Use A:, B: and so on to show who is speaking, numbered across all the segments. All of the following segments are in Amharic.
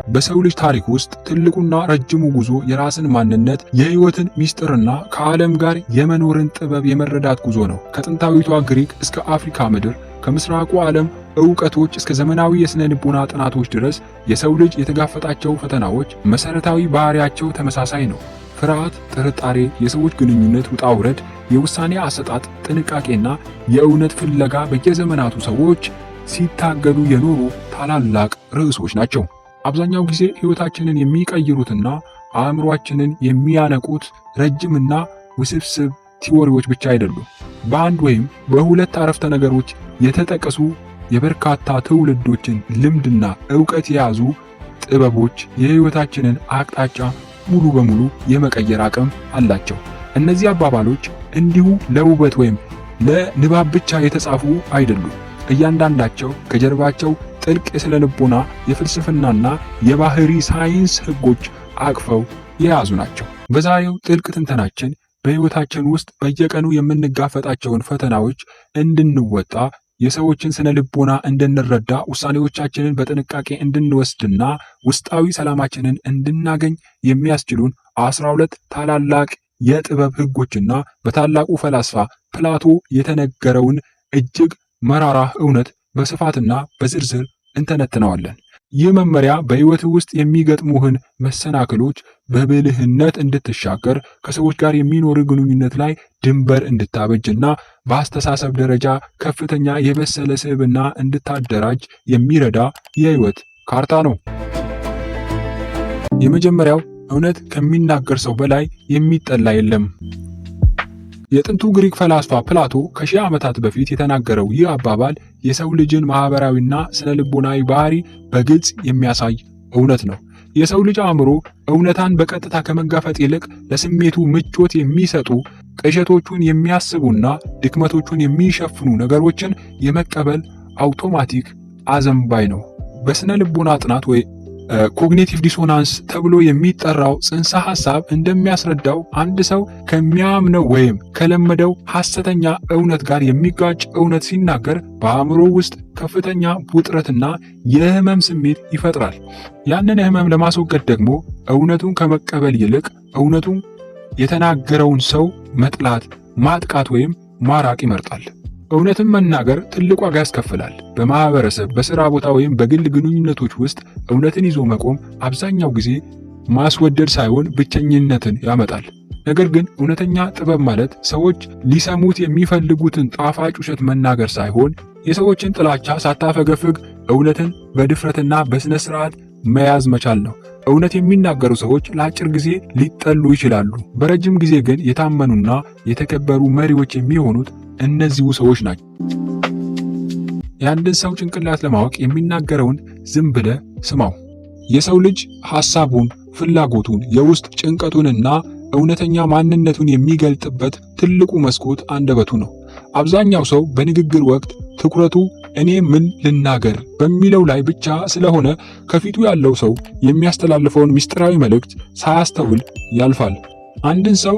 A: በሰው ልጅ ታሪክ ውስጥ ትልቁና ረጅሙ ጉዞ የራስን ማንነት፣ የህይወትን ሚስጥርና ከዓለም ጋር የመኖርን ጥበብ የመረዳት ጉዞ ነው። ከጥንታዊቷ ግሪክ እስከ አፍሪካ ምድር፣ ከምስራቁ ዓለም ዕውቀቶች እስከ ዘመናዊ የሥነ ልቦና ጥናቶች ድረስ የሰው ልጅ የተጋፈጣቸው ፈተናዎች መሠረታዊ ባህሪያቸው ተመሳሳይ ነው። ፍርሃት፣ ጥርጣሬ፣ የሰዎች ግንኙነት ውጣ ውረድ፣ የውሳኔ አሰጣጥ ጥንቃቄና የእውነት ፍለጋ በየዘመናቱ ሰዎች ሲታገሉ የኖሩ ታላላቅ ርዕሶች ናቸው። አብዛኛው ጊዜ ሕይወታችንን የሚቀይሩትና አእምሯችንን የሚያነቁት ረጅምና ውስብስብ ቲዎሪዎች ብቻ አይደሉም። በአንድ ወይም በሁለት አረፍተ ነገሮች የተጠቀሱ የበርካታ ትውልዶችን ልምድና ዕውቀት የያዙ ጥበቦች የሕይወታችንን አቅጣጫ ሙሉ በሙሉ የመቀየር አቅም አላቸው። እነዚህ አባባሎች እንዲሁ ለውበት ወይም ለንባብ ብቻ የተጻፉ አይደሉም። እያንዳንዳቸው ከጀርባቸው ጥልቅ የሥነ ልቦና፣ የፍልስፍናና የባህሪ ሳይንስ ሕጎች አቅፈው የያዙ ናቸው። በዛሬው ጥልቅ ትንተናችን በሕይወታችን ውስጥ በየቀኑ የምንጋፈጣቸውን ፈተናዎች እንድንወጣ፣ የሰዎችን ስነ ልቦና እንድንረዳ፣ ውሳኔዎቻችንን በጥንቃቄ እንድንወስድና ውስጣዊ ሰላማችንን እንድናገኝ የሚያስችሉን 12 ታላላቅ የጥበብ ሕጎችና በታላቁ ፈላስፋ ፕላቶ የተነገረውን እጅግ መራራ እውነት በስፋትና በዝርዝር እንተነትነዋለን። ይህ መመሪያ በሕይወት ውስጥ የሚገጥሙህን መሰናክሎች በብልህነት እንድትሻገር፣ ከሰዎች ጋር የሚኖር ግንኙነት ላይ ድንበር እንድታበጅና በአስተሳሰብ ደረጃ ከፍተኛ የበሰለ ስብዕና እንድታደራጅ የሚረዳ የሕይወት ካርታ ነው። የመጀመሪያው እውነት ከሚናገር ሰው በላይ የሚጠላ የለም። የጥንቱ ግሪክ ፈላስፋ ፕላቶ ከሺህ ዓመታት በፊት የተናገረው ይህ አባባል የሰው ልጅን ማህበራዊና ስነ ልቦናዊ ባህሪ በግልጽ የሚያሳይ እውነት ነው። የሰው ልጅ አእምሮ እውነታን በቀጥታ ከመጋፈጥ ይልቅ ለስሜቱ ምቾት የሚሰጡ፣ ቅዠቶቹን የሚያስቡና ድክመቶቹን የሚሸፍኑ ነገሮችን የመቀበል አውቶማቲክ አዘንባይ ነው። በስነ ልቦና ጥናት ወይ ኮግኒቲቭ ዲሶናንስ ተብሎ የሚጠራው ጽንሰ ሐሳብ እንደሚያስረዳው አንድ ሰው ከሚያምነው ወይም ከለመደው ሐሰተኛ እውነት ጋር የሚጋጭ እውነት ሲናገር በአእምሮ ውስጥ ከፍተኛ ውጥረትና የህመም ስሜት ይፈጥራል። ያንን ህመም ለማስወገድ ደግሞ እውነቱን ከመቀበል ይልቅ እውነቱን የተናገረውን ሰው መጥላት፣ ማጥቃት ወይም ማራቅ ይመርጣል። እውነትን መናገር ትልቅ ዋጋ ያስከፍላል። በማህበረሰብ፣ በሥራ ቦታ ወይም በግል ግንኙነቶች ውስጥ እውነትን ይዞ መቆም አብዛኛው ጊዜ ማስወደድ ሳይሆን ብቸኝነትን ያመጣል። ነገር ግን እውነተኛ ጥበብ ማለት ሰዎች ሊሰሙት የሚፈልጉትን ጣፋጭ ውሸት መናገር ሳይሆን የሰዎችን ጥላቻ ሳታፈገፍግ እውነትን በድፍረትና በሥነ ሥርዓት መያዝ መቻል ነው። እውነት የሚናገሩ ሰዎች ለአጭር ጊዜ ሊጠሉ ይችላሉ። በረጅም ጊዜ ግን የታመኑና የተከበሩ መሪዎች የሚሆኑት እነዚሁ ሰዎች ናቸው። የአንድን ሰው ጭንቅላት ለማወቅ የሚናገረውን ዝም ብለህ ስማው። የሰው ልጅ ሐሳቡን፣ ፍላጎቱን፣ የውስጥ ጭንቀቱንና እውነተኛ ማንነቱን የሚገልጥበት ትልቁ መስኮት አንደበቱ ነው። አብዛኛው ሰው በንግግር ወቅት ትኩረቱ እኔ ምን ልናገር በሚለው ላይ ብቻ ስለሆነ ከፊቱ ያለው ሰው የሚያስተላልፈውን ምስጢራዊ መልእክት ሳያስተውል ያልፋል። አንድን ሰው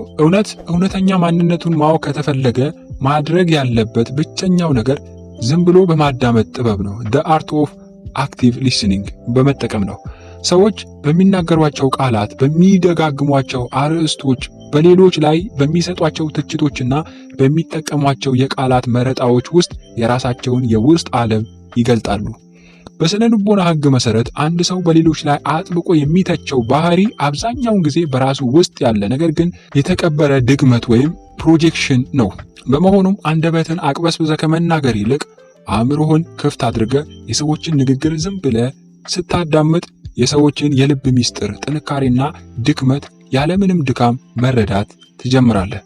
A: እውነተኛ ማንነቱን ማወቅ ከተፈለገ ማድረግ ያለበት ብቸኛው ነገር ዝም ብሎ በማዳመጥ ጥበብ ነው። the art of active listening በመጠቀም ነው። ሰዎች በሚናገሯቸው ቃላት፣ በሚደጋግሟቸው አርዕስቶች፣ በሌሎች ላይ በሚሰጧቸው ትችቶችና በሚጠቀሟቸው የቃላት መረጣዎች ውስጥ የራሳቸውን የውስጥ ዓለም ይገልጣሉ። በስነ ልቦና ሕግ መሰረት አንድ ሰው በሌሎች ላይ አጥብቆ የሚተቸው ባህሪ አብዛኛውን ጊዜ በራሱ ውስጥ ያለ ነገር ግን የተቀበረ ድግመት ወይም ፕሮጀክሽን ነው። በመሆኑም አንደበትን አቅበስብዘ ከመናገር ይልቅ አእምሮህን ክፍት አድርገ የሰዎችን ንግግር ዝም ብለ ስታዳምጥ የሰዎችን የልብ ሚስጥር፣ ጥንካሬና ድክመት ያለምንም ድካም መረዳት ትጀምራለህ።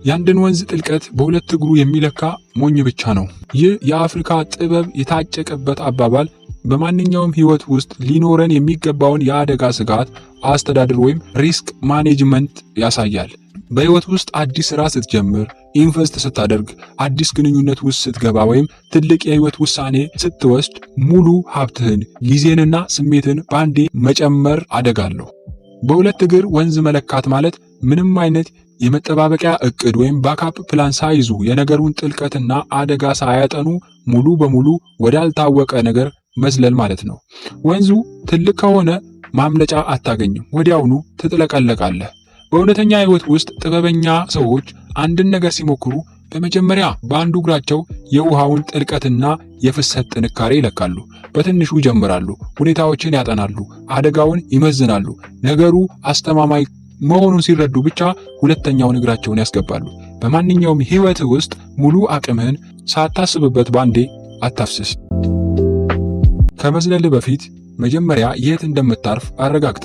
A: የአንድን ወንዝ ጥልቀት በሁለት እግሩ የሚለካ ሞኝ ብቻ ነው። ይህ የአፍሪካ ጥበብ የታጨቀበት አባባል በማንኛውም ሕይወት ውስጥ ሊኖረን የሚገባውን የአደጋ ስጋት አስተዳደር ወይም ሪስክ ማኔጅመንት ያሳያል። በሕይወት ውስጥ አዲስ ሥራ ስትጀምር፣ ኢንቨስት ስታደርግ፣ አዲስ ግንኙነት ውስጥ ስትገባ ወይም ትልቅ የሕይወት ውሳኔ ስትወስድ ሙሉ ሀብትህን፣ ጊዜንና ስሜትን በአንዴ መጨመር አደጋ አለው። በሁለት እግር ወንዝ መለካት ማለት ምንም አይነት የመጠባበቂያ እቅድ ወይም ባካፕ ፕላን ሳይዙ የነገሩን ጥልቀትና አደጋ ሳያጠኑ ሙሉ በሙሉ ወዳልታወቀ ነገር መዝለል ማለት ነው። ወንዙ ትልቅ ከሆነ ማምለጫ አታገኝም፣ ወዲያውኑ ትጥለቀለቃለህ። በእውነተኛ ሕይወት ውስጥ ጥበበኛ ሰዎች አንድን ነገር ሲሞክሩ በመጀመሪያ በአንዱ እግራቸው የውሃውን ጥልቀትና የፍሰት ጥንካሬ ይለካሉ። በትንሹ ይጀምራሉ፣ ሁኔታዎችን ያጠናሉ፣ አደጋውን ይመዝናሉ። ነገሩ አስተማማኝ መሆኑን ሲረዱ ብቻ ሁለተኛውን እግራቸውን ያስገባሉ። በማንኛውም ሕይወት ውስጥ ሙሉ አቅምህን ሳታስብበት ባንዴ አታፍስስ። ከመዝለል በፊት መጀመሪያ የት እንደምታርፍ አረጋግጥ።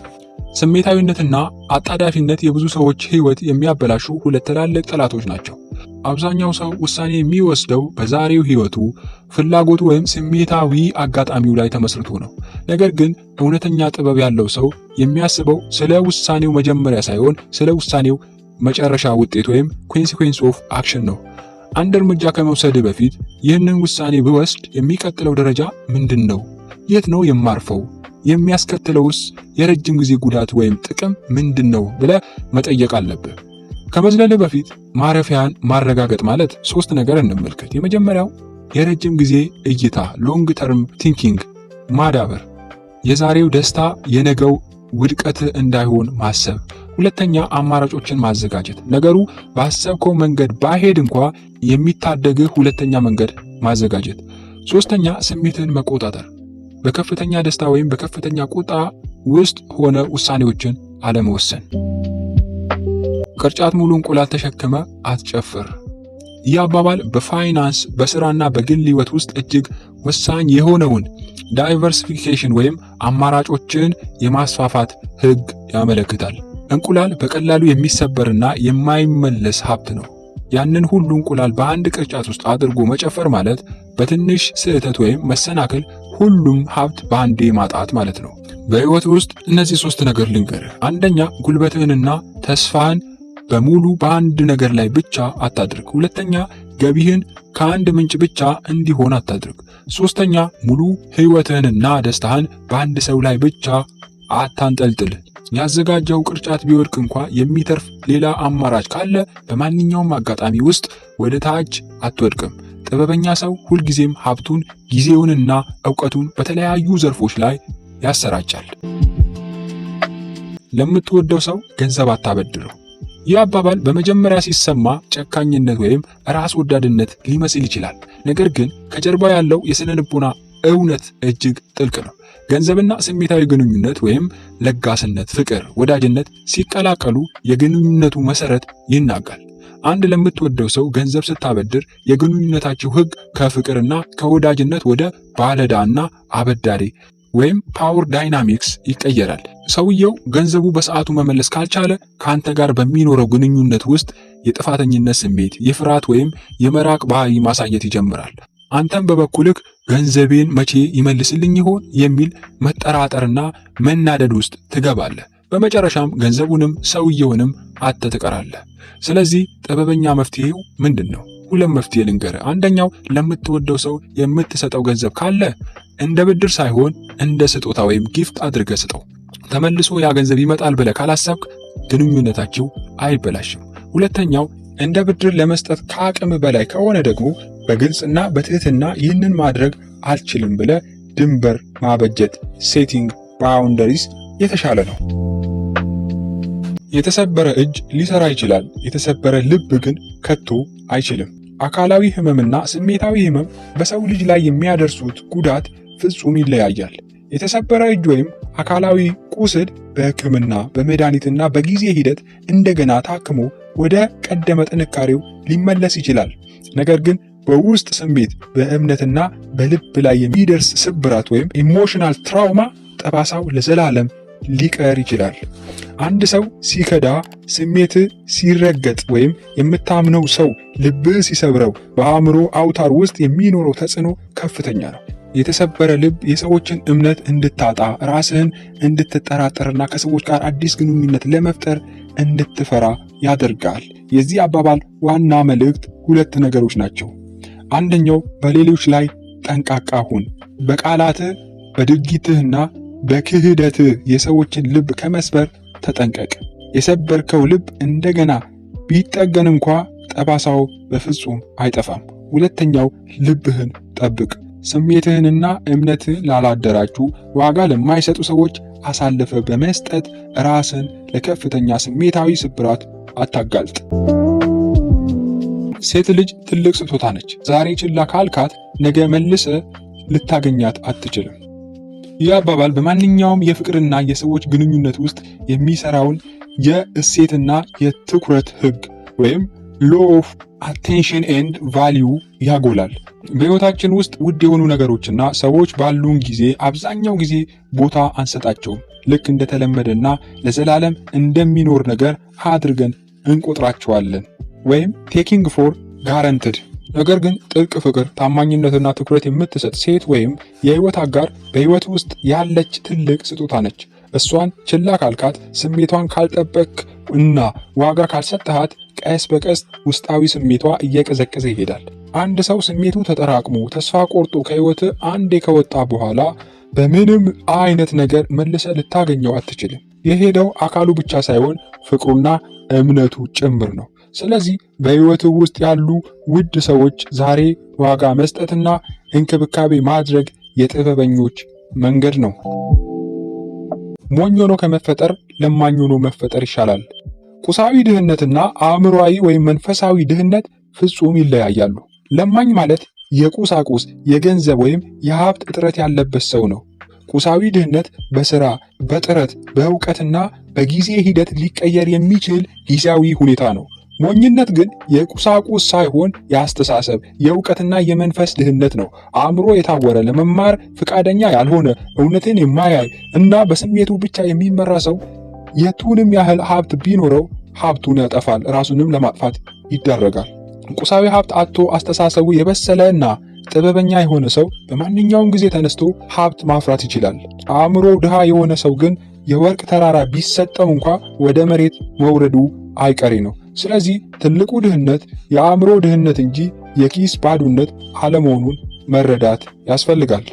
A: ስሜታዊነትና አጣዳፊነት የብዙ ሰዎች ሕይወት የሚያበላሹ ሁለት ትላልቅ ጠላቶች ናቸው። አብዛኛው ሰው ውሳኔ የሚወስደው በዛሬው ሕይወቱ፣ ፍላጎቱ ወይም ስሜታዊ አጋጣሚው ላይ ተመስርቶ ነው። ነገር ግን እውነተኛ ጥበብ ያለው ሰው የሚያስበው ስለ ውሳኔው መጀመሪያ ሳይሆን ስለ ውሳኔው መጨረሻ ውጤት ወይም ኮንሲኩዌንስ ኦፍ አክሽን ነው። አንድ እርምጃ ከመውሰድ በፊት ይህንን ውሳኔ ብወስድ የሚቀጥለው ደረጃ ምንድን ነው? የት ነው የማርፈው? የሚያስከትለውስ የረጅም ጊዜ ጉዳት ወይም ጥቅም ምንድን ነው ብለህ መጠየቅ አለብህ። ከመዝለል በፊት ማረፊያን ማረጋገጥ ማለት 3 ነገር እንመልከት። የመጀመሪያው የረጅም ጊዜ እይታ ሎንግ ተርም ቲንኪንግ ማዳበር፣ የዛሬው ደስታ የነገው ውድቀት እንዳይሆን ማሰብ። ሁለተኛ አማራጮችን ማዘጋጀት፣ ነገሩ ባሰብከው መንገድ ባሄድ እንኳ የሚታደግህ ሁለተኛ መንገድ ማዘጋጀት። ሶስተኛ ስሜትን መቆጣጠር፣ በከፍተኛ ደስታ ወይም በከፍተኛ ቁጣ ውስጥ ሆነ ውሳኔዎችን አለመወሰን። ቅርጫት ሙሉ እንቁላል ተሸክመ አትጨፍር። ይህ አባባል በፋይናንስ በስራና በግል ሕይወት ውስጥ እጅግ ወሳኝ የሆነውን ዳይቨርሲፊኬሽን ወይም አማራጮችን የማስፋፋት ሕግ ያመለክታል። እንቁላል በቀላሉ የሚሰበርና የማይመለስ ሀብት ነው። ያንን ሁሉ እንቁላል በአንድ ቅርጫት ውስጥ አድርጎ መጨፈር ማለት በትንሽ ስህተት ወይም መሰናክል ሁሉም ሀብት በአንዴ ማጣት ማለት ነው። በሕይወት ውስጥ እነዚህ 3 ነገር ልንገርህ። አንደኛ ጉልበትህንና ተስፋህን በሙሉ በአንድ ነገር ላይ ብቻ አታድርግ። ሁለተኛ ገቢህን ከአንድ ምንጭ ብቻ እንዲሆን አታድርግ። ሶስተኛ ሙሉ ሕይወትህንና ደስታህን በአንድ ሰው ላይ ብቻ አታንጠልጥል። ያዘጋጀው ቅርጫት ቢወድቅ እንኳ የሚተርፍ ሌላ አማራጭ ካለ በማንኛውም አጋጣሚ ውስጥ ወደ ታች አትወድቅም። ጥበበኛ ሰው ሁልጊዜም ሀብቱን፣ ጊዜውንና ዕውቀቱን በተለያዩ ዘርፎች ላይ ያሰራጫል። ለምትወደው ሰው ገንዘብ አታበድረው። ይህ አባባል በመጀመሪያ ሲሰማ ጨካኝነት ወይም ራስ ወዳድነት ሊመስል ይችላል። ነገር ግን ከጀርባ ያለው የሥነ ልቦና እውነት እጅግ ጥልቅ ነው። ገንዘብና ስሜታዊ ግንኙነት ወይም ለጋስነት፣ ፍቅር፣ ወዳጅነት ሲቀላቀሉ የግንኙነቱ መሰረት ይናጋል። አንድ ለምትወደው ሰው ገንዘብ ስታበድር የግንኙነታችሁ ሕግ ከፍቅርና ከወዳጅነት ወደ ባለዕዳና አበዳሪ ወይም ፓወር ዳይናሚክስ ይቀየራል። ሰውየው ገንዘቡ በሰዓቱ መመለስ ካልቻለ ከአንተ ጋር በሚኖረው ግንኙነት ውስጥ የጥፋተኝነት ስሜት፣ የፍርሃት ወይም የመራቅ ባህሪ ማሳየት ይጀምራል። አንተም በበኩልህ ገንዘቤን መቼ ይመልስልኝ ይሆን የሚል መጠራጠርና መናደድ ውስጥ ትገባለህ። በመጨረሻም ገንዘቡንም ሰውየውንም አጥተህ ትቀራለህ። ስለዚህ ጥበበኛ መፍትሄው ምንድን ነው? 2 መፍትሄ ልንገርህ። አንደኛው ለምትወደው ሰው የምትሰጠው ገንዘብ ካለ እንደ ብድር ሳይሆን እንደ ስጦታ ወይም ጊፍት አድርገህ ስጠው። ተመልሶ ያ ገንዘብ ይመጣል ብለህ ካላሰብክ ግንኙነታችሁ አይበላሽም። ሁለተኛው እንደ ብድር ለመስጠት ከአቅም በላይ ከሆነ ደግሞ በግልጽና በትህትና ይህንን ማድረግ አልችልም ብለህ ድንበር ማበጀት ሴቲንግ ባውንደሪስ የተሻለ ነው። የተሰበረ እጅ ሊሰራ ይችላል፣ የተሰበረ ልብ ግን ከቶ አይችልም። አካላዊ ህመምና ስሜታዊ ህመም በሰው ልጅ ላይ የሚያደርሱት ጉዳት ፍጹም ይለያያል። የተሰበረ እጅ ወይም አካላዊ ቁስል በሕክምና በመድኃኒትና በጊዜ ሂደት እንደገና ታክሞ ወደ ቀደመ ጥንካሬው ሊመለስ ይችላል። ነገር ግን በውስጥ ስሜት በእምነትና በልብ ላይ የሚደርስ ስብራት ወይም ኢሞሽናል ትራውማ ጠባሳው ለዘላለም ሊቀር ይችላል። አንድ ሰው ሲከዳ፣ ስሜት ሲረገጥ ወይም የምታምነው ሰው ልብህ ሲሰብረው በአእምሮ አውታር ውስጥ የሚኖረው ተጽዕኖ ከፍተኛ ነው። የተሰበረ ልብ የሰዎችን እምነት እንድታጣ፣ ራስህን እንድትጠራጠርና ከሰዎች ጋር አዲስ ግንኙነት ለመፍጠር እንድትፈራ ያደርጋል። የዚህ አባባል ዋና መልእክት 2 ነገሮች ናቸው። አንደኛው በሌሎች ላይ ጠንቃቃ ሁን። በቃላትህ በድርጊትህና በክህደትህ የሰዎችን ልብ ከመስበር ተጠንቀቅ። የሰበርከው ልብ እንደገና ቢጠገን እንኳ ጠባሳው በፍጹም አይጠፋም። ሁለተኛው ልብህን ጠብቅ። ስሜትህንና እምነትህን ላላደራጁ ዋጋ ለማይሰጡ ሰዎች አሳልፈ በመስጠት ራስን ለከፍተኛ ስሜታዊ ስብራት አታጋልጥ። ሴት ልጅ ትልቅ ስጦታ ነች። ዛሬ ችላ ካልካት ነገ መልሰ ልታገኛት አትችልም። ይህ አባባል በማንኛውም የፍቅርና የሰዎች ግንኙነት ውስጥ የሚሰራውን የእሴትና የትኩረት ህግ ወይም ሎ ኦፍ አቴንሽን ኤንድ ቫሊዩ ያጎላል። በህይወታችን ውስጥ ውድ የሆኑ ነገሮችና ሰዎች ባሉን ጊዜ አብዛኛው ጊዜ ቦታ አንሰጣቸውም። ልክ እንደተለመደና ለዘላለም እንደሚኖር ነገር አድርገን እንቆጥራቸዋለን ወይም ቴኪንግ ፎር ጋረንትድ። ነገር ግን ጥልቅ ፍቅር፣ ታማኝነትና ትኩረት የምትሰጥ ሴት ወይም የህይወት አጋር በህይወት ውስጥ ያለች ትልቅ ስጦታ ነች። እሷን ችላ ካልካት፣ ስሜቷን ካልጠበቅ እና ዋጋ ካልሰጠሃት ቀስ በቀስ ውስጣዊ ስሜቷ እየቀዘቀዘ ይሄዳል። አንድ ሰው ስሜቱ ተጠራቅሞ ተስፋ ቆርጦ ከህይወት አንዴ ከወጣ በኋላ በምንም አይነት ነገር መልሰ ልታገኘው አትችልም። የሄደው አካሉ ብቻ ሳይሆን ፍቅሩና እምነቱ ጭምር ነው። ስለዚህ በህይወት ውስጥ ያሉ ውድ ሰዎች ዛሬ ዋጋ መስጠትና እንክብካቤ ማድረግ የጥበበኞች መንገድ ነው። ሞኝ ሆኖ ከመፈጠር ለማኝ ሆኖ መፈጠር ይሻላል። ቁሳዊ ድህነትና አእምሯዊ ወይም መንፈሳዊ ድህነት ፍጹም ይለያያሉ። ለማኝ ማለት የቁሳቁስ የገንዘብ ወይም የሀብት እጥረት ያለበት ሰው ነው። ቁሳዊ ድህነት በስራ፣ በጥረት፣ በእውቀትና በጊዜ ሂደት ሊቀየር የሚችል ጊዜያዊ ሁኔታ ነው። ሞኝነት ግን የቁሳቁስ ሳይሆን የአስተሳሰብ፣ የእውቀትና የመንፈስ ድህነት ነው። አእምሮ የታወረ፣ ለመማር ፍቃደኛ ያልሆነ፣ እውነትን የማያይ እና በስሜቱ ብቻ የሚመራ ሰው የቱንም ያህል ሀብት ቢኖረው ሀብቱን ያጠፋል፣ ራሱንም ለማጥፋት ይዳረጋል። ቁሳዊ ሀብት አጥቶ አስተሳሰቡ የበሰለ እና ጥበበኛ የሆነ ሰው በማንኛውም ጊዜ ተነስቶ ሀብት ማፍራት ይችላል። አእምሮ ድሃ የሆነ ሰው ግን የወርቅ ተራራ ቢሰጠው እንኳ ወደ መሬት መውረዱ አይቀሬ ነው። ስለዚህ ትልቁ ድህነት የአእምሮ ድህነት እንጂ የኪስ ባዶነት አለመሆኑን መረዳት ያስፈልጋል።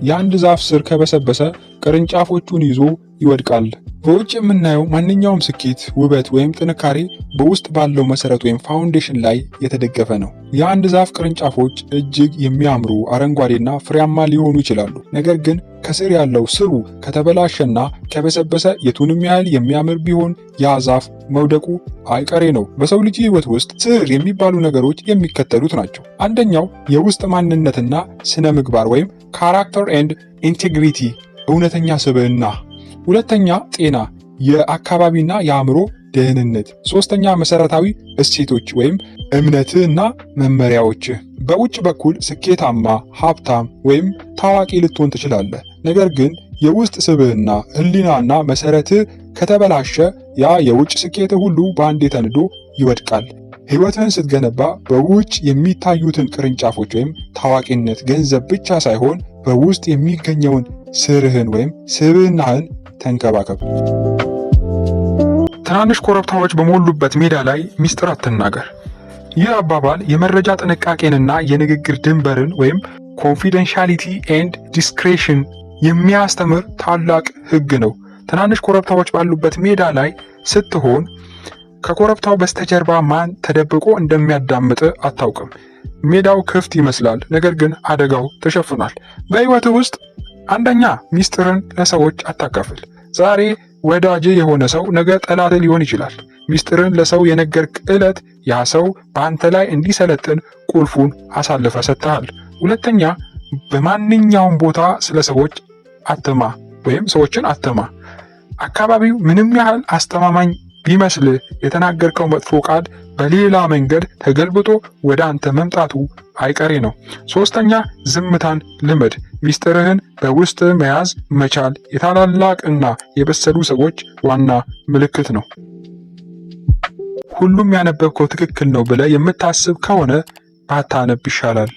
A: የአንድ ዛፍ ስር ከበሰበሰ ቅርንጫፎቹን ይዞ ይወድቃል። በውጭ የምናየው ማንኛውም ስኬት፣ ውበት ወይም ጥንካሬ በውስጥ ባለው መሰረት ወይም ፋውንዴሽን ላይ የተደገፈ ነው። የአንድ ዛፍ ቅርንጫፎች እጅግ የሚያምሩ አረንጓዴና ፍሬያማ ሊሆኑ ይችላሉ። ነገር ግን ከስር ያለው ስሩ ከተበላሸና ከበሰበሰ የቱንም ያህል የሚያምር ቢሆን ያ ዛፍ መውደቁ አይቀሬ ነው። በሰው ልጅ ሕይወት ውስጥ ስር የሚባሉ ነገሮች የሚከተሉት ናቸው። አንደኛው የውስጥ ማንነትና ስነ ምግባር ወይም ካራክተር ኤንድ ኢንቴግሪቲ እውነተኛ ስብዕና። ሁለተኛ ጤና፣ የአካባቢና የአእምሮ ደህንነት። ሶስተኛ መሰረታዊ እሴቶች ወይም እምነትና መመሪያዎች። በውጭ በኩል ስኬታማ፣ ሀብታም ወይም ታዋቂ ልትሆን ትችላለህ። ነገር ግን የውስጥ ስብዕና፣ ህሊናና መሰረት ከተበላሸ ያ የውጭ ስኬት ሁሉ በአንዴ ተንዶ ይወድቃል። ህይወትህን ስትገነባ በውጭ የሚታዩትን ቅርንጫፎች ወይም ታዋቂነት፣ ገንዘብ ብቻ ሳይሆን በውስጥ የሚገኘውን ስርህን ወይም ስብዕናህን ተንከባከብ። ትናንሽ ኮረብታዎች በሞሉበት ሜዳ ላይ ሚስጥር አትናገር። ይህ አባባል የመረጃ ጥንቃቄንና የንግግር ድንበርን ወይም ኮንፊደንሻሊቲ ኤንድ ዲስክሬሽን የሚያስተምር ታላቅ ህግ ነው። ትናንሽ ኮረብታዎች ባሉበት ሜዳ ላይ ስትሆን ከኮረብታው በስተጀርባ ማን ተደብቆ እንደሚያዳምጥ አታውቅም። ሜዳው ክፍት ይመስላል፣ ነገር ግን አደጋው ተሸፍኗል። በህይወትህ ውስጥ አንደኛ ሚስጥርን ለሰዎች አታካፍል። ዛሬ ወዳጅ የሆነ ሰው ነገ ጠላት ሊሆን ይችላል። ሚስጥርን ለሰው የነገርክ ዕለት ያ ሰው በአንተ ላይ እንዲሰለጥን ቁልፉን አሳልፈ ሰጥተሃል። ሁለተኛ በማንኛውም ቦታ ስለ ሰዎች አትማ ወይም ሰዎችን አትማ። አካባቢው ምንም ያህል አስተማማኝ ቢመስልህ የተናገርከው መጥፎ ቃል በሌላ መንገድ ተገልብጦ ወደ አንተ መምጣቱ አይቀሬ ነው። ሶስተኛ ዝምታን ልመድ። ሚስጥርህን በውስጥ መያዝ መቻል የታላላቅ እና የበሰሉ ሰዎች ዋና ምልክት ነው። ሁሉም ያነበብከው ትክክል ነው ብለህ የምታስብ ከሆነ ባታነብ ይሻላል።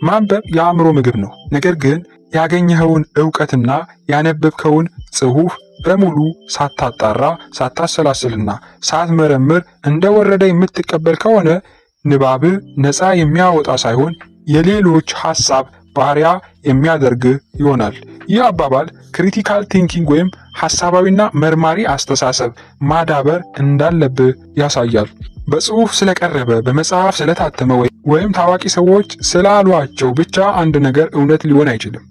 A: ማንበብ የአእምሮ ምግብ ነው። ነገር ግን ያገኘኸውን ዕውቀትና ያነበብከውን ጽሑፍ በሙሉ ሳታጣራ፣ ሳታሰላስልና ሳትመረምር እንደወረደ የምትቀበል ከሆነ ንባብህ ነፃ የሚያወጣ ሳይሆን የሌሎች ሐሳብ ባሪያ የሚያደርግ ይሆናል። ይህ አባባል ክሪቲካል ቲንኪንግ ወይም ሐሳባዊና መርማሪ አስተሳሰብ ማዳበር እንዳለብህ ያሳያል። በጽሑፍ ስለቀረበ፣ በመጽሐፍ ስለታተመ ወይም ታዋቂ ሰዎች ስላሏቸው ብቻ አንድ ነገር እውነት ሊሆን አይችልም።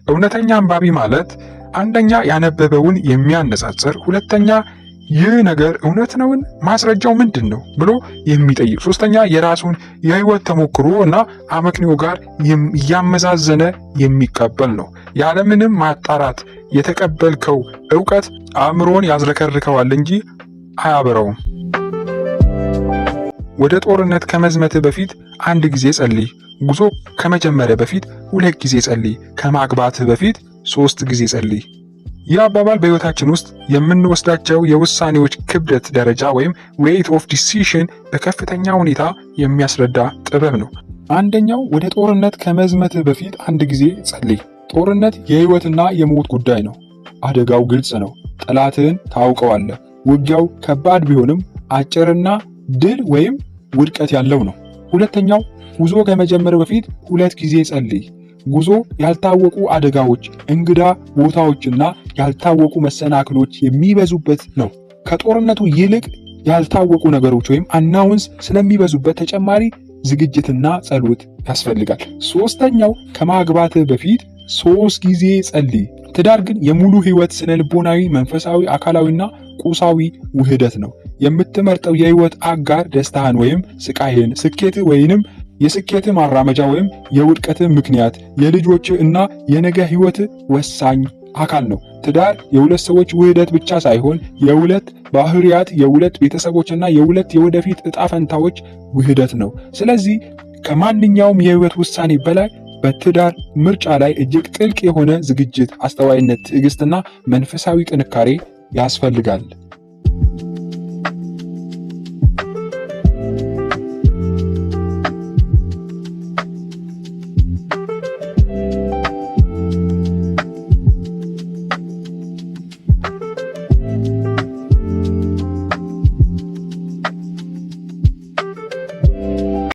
A: እውነተኛ አንባቢ ማለት አንደኛ ያነበበውን የሚያነጻጽር፣ ሁለተኛ ይህ ነገር እውነት ነውን? ማስረጃው ምንድን ነው ብሎ የሚጠይቅ፣ ሶስተኛ የራሱን የህይወት ተሞክሮ እና አመክንዮ ጋር እያመዛዘነ የሚቀበል ነው። ያለምንም ማጣራት የተቀበልከው ዕውቀት አእምሮን ያዝረከርከዋል እንጂ አያበራውም። ወደ ጦርነት ከመዝመትህ በፊት አንድ ጊዜ ጸልይ። ጉዞ ከመጀመሪያ በፊት 2 ጊዜ ጸልይ። ከማግባትህ በፊት 3 ጊዜ ጸልይ። ይህ አባባል በህይወታችን ውስጥ የምንወስዳቸው የውሳኔዎች ክብደት ደረጃ ወይም ዌይት ኦፍ ዲሲዥን በከፍተኛ ሁኔታ የሚያስረዳ ጥበብ ነው። አንደኛው ወደ ጦርነት ከመዝመትህ በፊት አንድ ጊዜ ጸልይ። ጦርነት የህይወትና የሞት ጉዳይ ነው። አደጋው ግልጽ ነው። ጠላትህን ታውቀዋለህ። ውጊያው ከባድ ቢሆንም አጭርና ድል ወይም ውድቀት ያለው ነው። ሁለተኛው ጉዞ ከመጀመሩ በፊት 2 ጊዜ ጸልይ። ጉዞ ያልታወቁ አደጋዎች፣ እንግዳ ቦታዎችና ያልታወቁ መሰናክሎች የሚበዙበት ነው። ከጦርነቱ ይልቅ ያልታወቁ ነገሮች ወይም አናውንስ ስለሚበዙበት ተጨማሪ ዝግጅትና ጸሎት ያስፈልጋል። ሶስተኛው ከማግባትህ በፊት 3 ጊዜ ጸልይ። ትዳር ግን የሙሉ ህይወት ስነ ልቦናዊ፣ መንፈሳዊ፣ አካላዊና ቁሳዊ ውህደት ነው። የምትመርጠው የህይወት አጋር ደስታህን ወይም ስቃይህን፣ ስኬትህ ወይንም የስኬትህ ማራመጃ ወይም የውድቀትህ ምክንያት፣ የልጆችህ እና የነገ ህይወትህ ወሳኝ አካል ነው። ትዳር የሁለት ሰዎች ውህደት ብቻ ሳይሆን የሁለት ባህሪያት፣ የሁለት ቤተሰቦችና የሁለት የወደፊት ዕጣ ፈንታዎች ውህደት ነው። ስለዚህ ከማንኛውም የህይወት ውሳኔ በላይ በትዳር ምርጫ ላይ እጅግ ጥልቅ የሆነ ዝግጅት፣ አስተዋይነት፣ ትዕግስትና መንፈሳዊ ጥንካሬ ያስፈልጋል።